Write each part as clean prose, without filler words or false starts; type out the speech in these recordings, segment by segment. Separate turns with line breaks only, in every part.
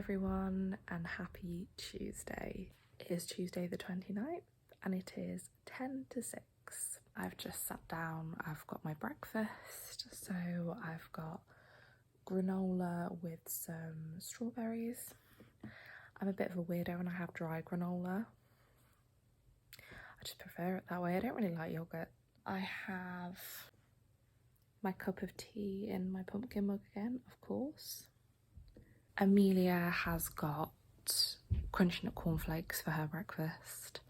everyone and happy Tuesday. It is Tuesday the 29th and it is 10 to 6. I've just sat down, I've got my breakfast, so I've got granola with some strawberries. I'm a bit of a weirdo when I have dry granola. I just prefer it that way. I don't really like yogurt. I have my cup of tea in my pumpkin mug again, of course. Amelia has got crunchy nut cornflakes for her breakfast,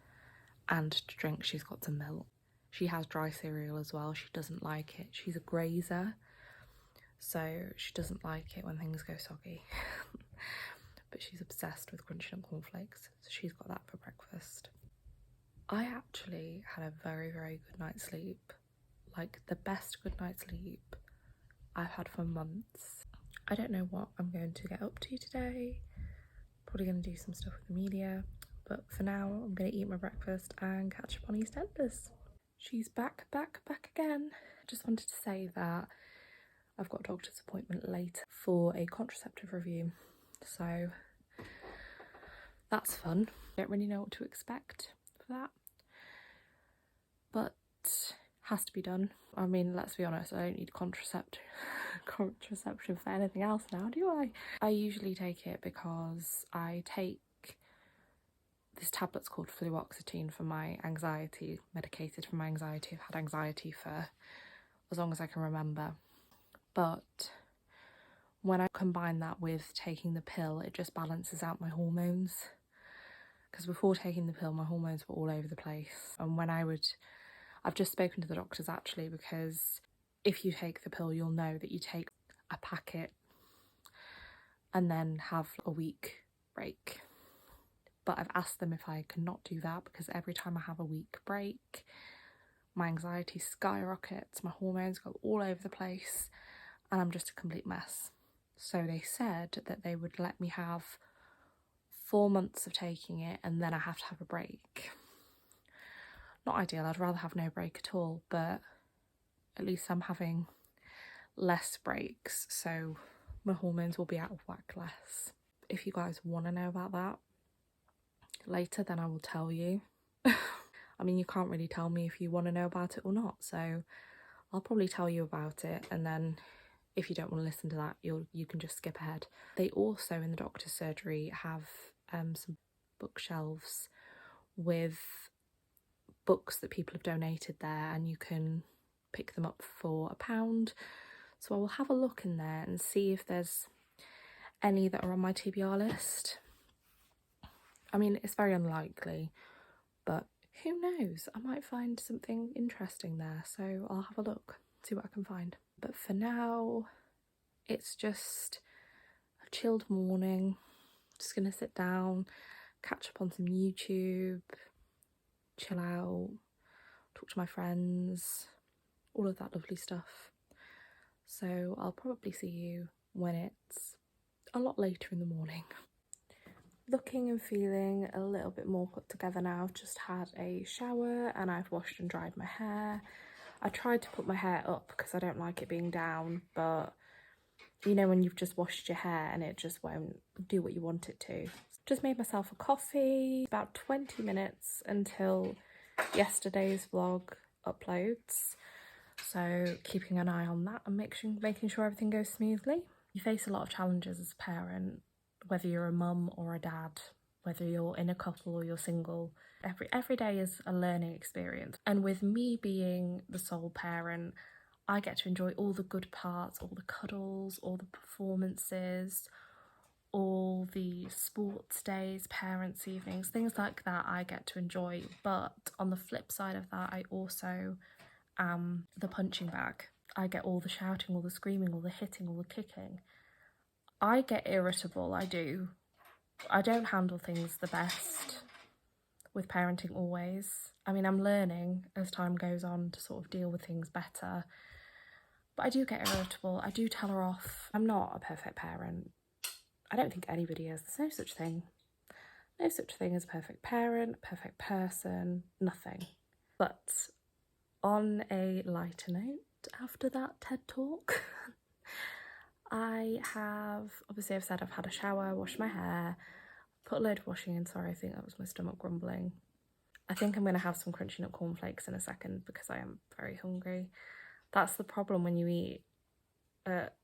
and to drink she's got some milk. She has dry cereal as well. She doesn't like it. She's a grazer, so she doesn't like it when things go soggy. But she's obsessed with crunchy nut cornflakes, so she's got that for breakfast. I actually had a very, very good night's sleep. Like the best good night's sleep I've had for months. I don't know what I'm going to get up to today. Probably going to do some stuff with Amelia, but for now I'm going to eat my breakfast and catch up on EastEnders. She's back again. Just wanted to say that I've got a doctor's appointment later for a contraceptive review, so that's fun. Don't really know what to expect for that, but has to be done. I mean, let's be honest, I don't need contraception for anything else now, do I? I usually take it because I take this tablet's called fluoxetine for my anxiety, medicated for my anxiety. I've had anxiety for as long as I can remember. But when I combine that with taking the pill, it just balances out my hormones. Because before taking the pill, my hormones were all over the place. And I've just spoken to the doctors actually, because if you take the pill, you'll know that you take a packet and then have a week break. But I've asked them if I cannot do that, because every time I have a week break, my anxiety skyrockets, my hormones go all over the place, and I'm just a complete mess. So they said that they would let me have 4 months of taking it, and then I have to have a break. Not ideal, I'd rather have no break at all, but at least I'm having less breaks, so my hormones will be out of whack less. If you guys want to know about that later, then I will tell you. I mean, you can't really tell me if you want to know about it or not, so I'll probably tell you about it, and then if you don't want to listen to that, you can just skip ahead. They also, in the doctor's surgery, have some bookshelves with books that people have donated there, and you can pick them up for £1. So I will have a look in there and see if there's any that are on my TBR list. I mean, it's very unlikely, but who knows? I might find something interesting there, so I'll have a look, see what I can find. But for now, it's just a chilled morning. Just gonna sit down, catch up on some YouTube, chill out, talk to my friends, all of that lovely stuff. So I'll probably see you when it's a lot later in the morning. Looking and feeling a little bit more put together now. I've just had a shower and I've washed and dried my hair. I tried to put my hair up because I don't like it being down, but you know when you've just washed your hair and it just won't do what you want it to. Just made myself a coffee. About 20 minutes until yesterday's vlog uploads, so keeping an eye on that and making sure everything goes smoothly. You face a lot of challenges as a parent, whether you're a mum or a dad, whether you're in a couple or you're single. Every day is a learning experience, and with me being the sole parent, I get to enjoy all the good parts, all the cuddles, all the performances, all the sports days, parents' evenings, things like that I get to enjoy. But on the flip side of that, I also am the punching bag. I get all the shouting, all the screaming, all the hitting, all the kicking. I get irritable, I do. I don't handle things the best with parenting always. I mean, I'm learning as time goes on to sort of deal with things better. But I do get irritable, I do tell her off. I'm not a perfect parent. I don't think anybody is. There's no such thing. No such thing as a perfect parent, perfect person, nothing. But on a lighter note, after that TED talk, Obviously I've said I've had a shower, washed my hair, put a load of washing in. Sorry, I think that was my stomach grumbling. I think I'm going to have some crunchy nut cornflakes in a second because I am very hungry. That's the problem when you eat at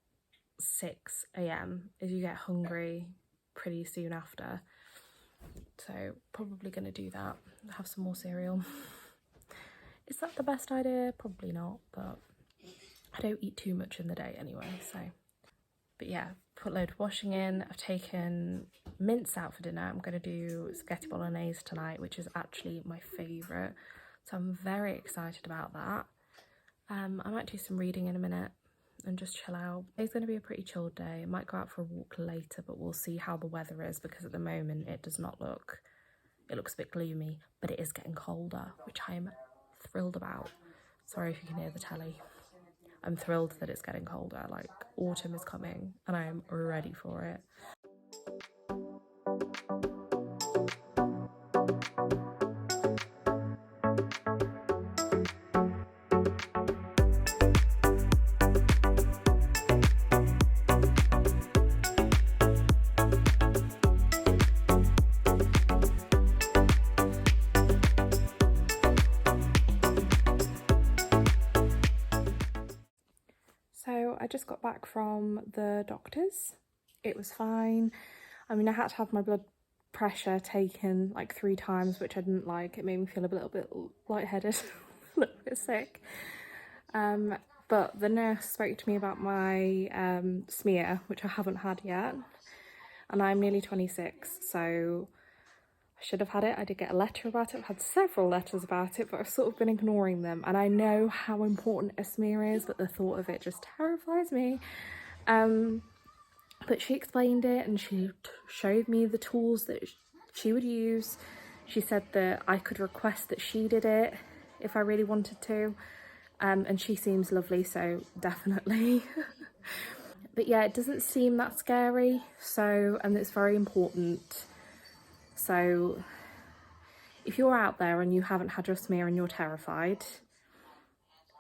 6 a.m. is you get hungry pretty soon after. So probably going to do that, have some more cereal. Is that the best idea? Probably not, but I don't eat too much in the day anyway, so. But yeah, put a load of washing in. I've taken mince out for dinner. I'm going to do spaghetti bolognese tonight, which is actually my favourite. So I'm very excited about that. I might do some reading in a minute and just chill out. It's going to be a pretty chilled day. I might go out for a walk later, but we'll see how the weather is because at the moment it does not look, it looks a bit gloomy, but it is getting colder, which I am thrilled about. Sorry if you can hear the telly. I'm thrilled that it's getting colder, like autumn is coming and I am ready for it. So I just got back from the doctor's. It was fine. I mean, I had to have my blood pressure taken like 3 times, which I didn't like. It made me feel a little bit lightheaded, a little bit sick. But the nurse spoke to me about my smear, which I haven't had yet. And I'm nearly 26, so I should have had it. I did get a letter about it. I've had several letters about it, but I've sort of been ignoring them. And I know how important a smear is, but the thought of it just terrifies me. But she explained it and she showed me the tools that she would use. She said that I could request that she did it if I really wanted to. And she seems lovely, so definitely. But yeah, it doesn't seem that scary. So, and it's very important. So if you're out there and you haven't had your smear and you're terrified,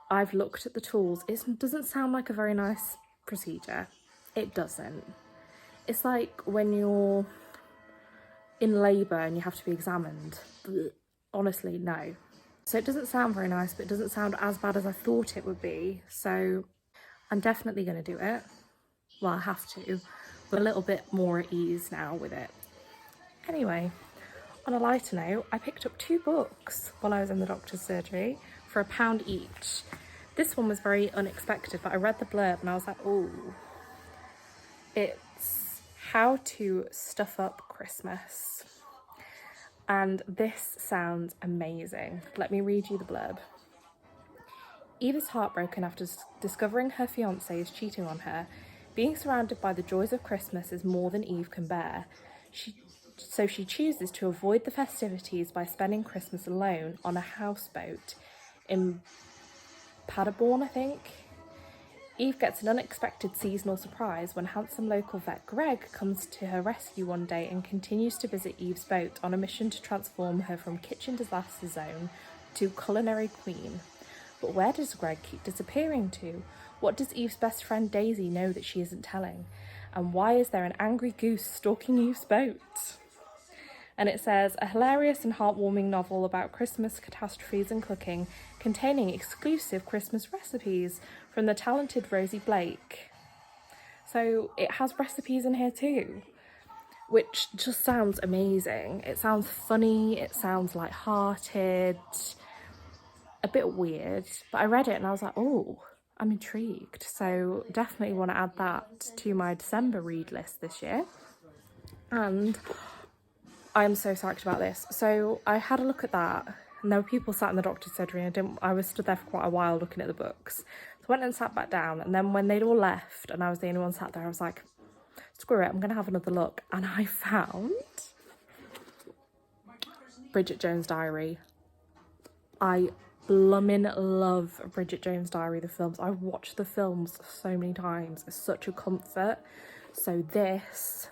I've looked at the tools. It doesn't sound like a very nice procedure. It doesn't. It's like when you're in labour and you have to be examined. Honestly, no. So it doesn't sound very nice, but it doesn't sound as bad as I thought it would be. So I'm definitely going to do it. Well, I have to. But a little bit more at ease now with it. Anyway, on a lighter note, I picked up 2 books while I was in the doctor's surgery for £1 each. This one was very unexpected, but I read the blurb and I was like, oh, it's How to Stuff Up Christmas. And this sounds amazing. Let me read you the blurb. Eve is heartbroken after discovering her fiancé is cheating on her. Being surrounded by the joys of Christmas is more than Eve can bear. So she chooses to avoid the festivities by spending Christmas alone on a houseboat in Paderborn, I think. Eve gets an unexpected seasonal surprise when handsome local vet Greg comes to her rescue one day and continues to visit Eve's boat on a mission to transform her from kitchen disaster zone to culinary queen. But where does Greg keep disappearing to? What does Eve's best friend Daisy know that she isn't telling? And why is there an angry goose stalking Eve's boat? And it says, a hilarious and heartwarming novel about Christmas catastrophes and cooking, containing exclusive Christmas recipes from the talented Rosie Blake. So it has recipes in here too, which just sounds amazing. It sounds funny, it sounds light-hearted, a bit weird. But I read it and I was like, oh, I'm intrigued. So definitely want to add that to my December read list this year. And I'm so psyched about this. So I had a look at that and there were people sat in the doctor's surgery and I was stood there for quite a while looking at the books. So I went and sat back down, and then when they'd all left and I was the only one sat there, I was like, screw it, I'm going to have another look. And I found Bridget Jones' Diary. I blooming love Bridget Jones' Diary, the films. I watched the films so many times. It's such a comfort. So this,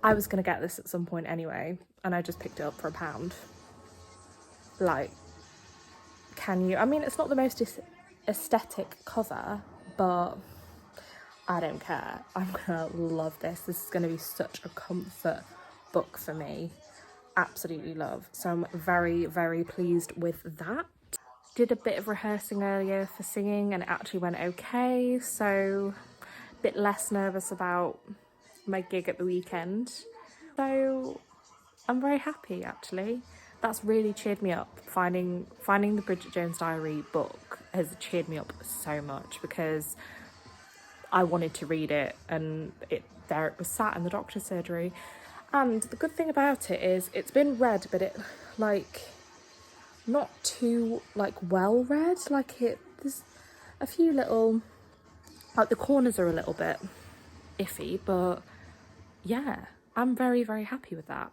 I was going to get this at some point anyway, and I just picked it up for £1. Like, can you, I mean, it's not the most aesthetic cover, but I don't care. I'm gonna love this. This is gonna be such a comfort book for me. Absolutely love. So I'm very, very pleased with that. Did a bit of rehearsing earlier for singing and it actually went okay. So a bit less nervous about my gig at the weekend. So I'm very happy actually. That's really cheered me up. Finding the Bridget Jones Diary book has cheered me up so much because I wanted to read it, and there it was sat in the doctor's surgery. And the good thing about it is it's been read, but it like not too like well read. Like there's a few little, like the corners are a little bit iffy, but yeah, I'm very, very happy with that.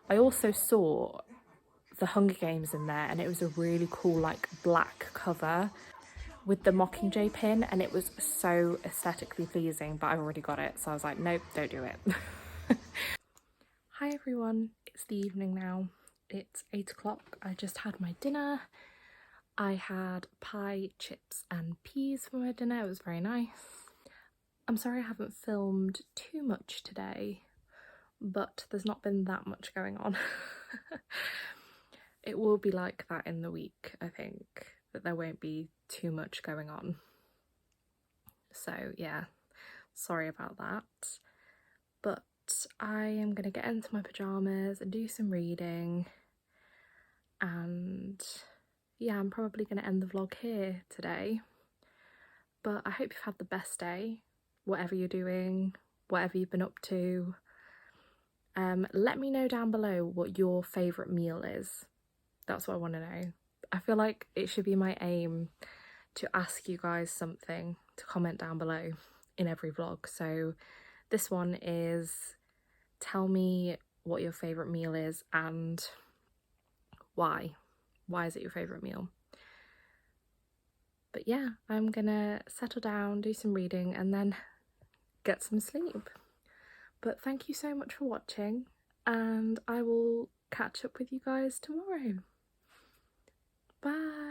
I also saw the Hunger Games in there, and it was a really cool like black cover with the Mockingjay pin, and it was so aesthetically pleasing, but I've already got it, so I was like, nope, don't do it. Hi everyone, it's the evening now. It's 8 o'clock. I just had my dinner. I had pie, chips and peas for my dinner. It was very nice. I'm sorry I haven't filmed too much today, but there's not been that much going on. It will be like that in the week, I think, that there won't be too much going on. So yeah, sorry about that. But I am going to get into my pyjamas and do some reading. And yeah, I'm probably going to end the vlog here today. But I hope you've had the best day, whatever you're doing, whatever you've been up to. Let me know down below what your favourite meal is. That's what I want to know. I feel like it should be my aim to ask you guys something to comment down below in every vlog. So this one is, tell me what your favourite meal is and why. Why is it your favourite meal? But yeah, I'm gonna settle down, do some reading and then get some sleep. But thank you so much for watching, and I will catch up with you guys tomorrow. Bye!